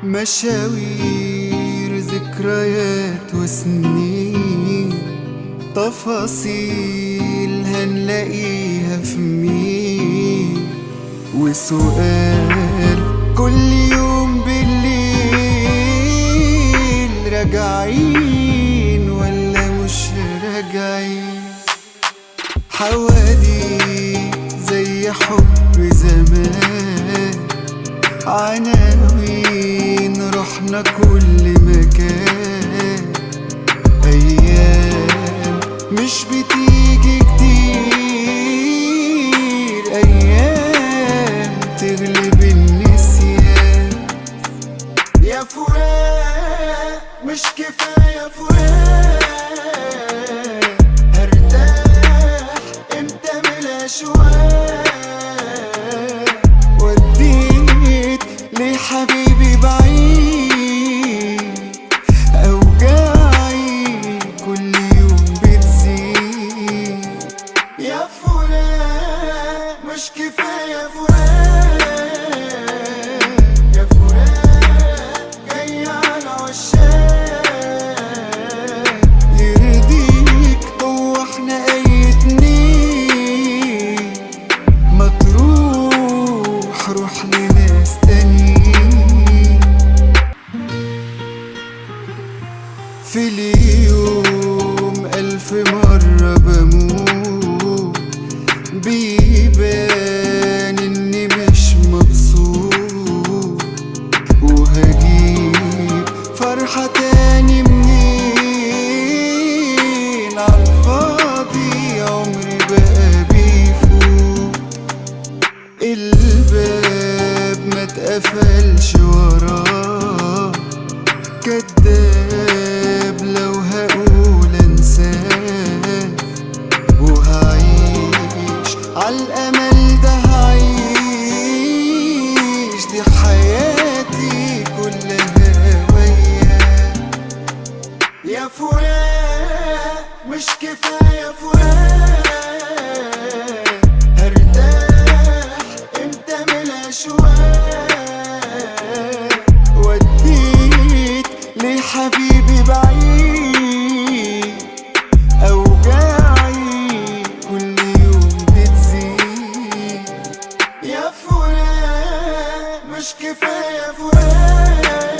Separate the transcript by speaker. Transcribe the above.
Speaker 1: مشاوير ذكريات وسنين، تفاصيل هنلاقيها في مين، وسؤال كل يوم بالليل: راجعين ولا مش راجعين؟ حواديت زي حب زمان، عناوين رحنا كل مكان، أيام مش بتيجي كتير، أيام تغلب النسيان. يا فراق مش كفاية فراق، هرتاح امتى من الأشواق؟ وديت ليه حبيبي بعيد، أوجاعي كل يوم بتزيد. يا فراق مش كفاية فراق، يا فراق جاي على عشاق. يرضيك هو احنا أي اتنين؟ ما تروح روح لناس تانيين. في اليوم 1000 مرة بموت، بيبان اني مش مبسوط، وهجيب فرحة تاني منين؟ عالفاضي عمري بقى بيفوت، الباب ما اتقفلش وراه، كداب لو هقول انساه، وهعيش عالامل ده، هعيش دي حياتي كلها وياه. يا فراق مش كفاية فراق، هرتاح امتى من الأشواق؟ وديت ليه حبيبي بعيد، أوجاعي كل يوم بتزيد. يا فراق مش كفاية فراق.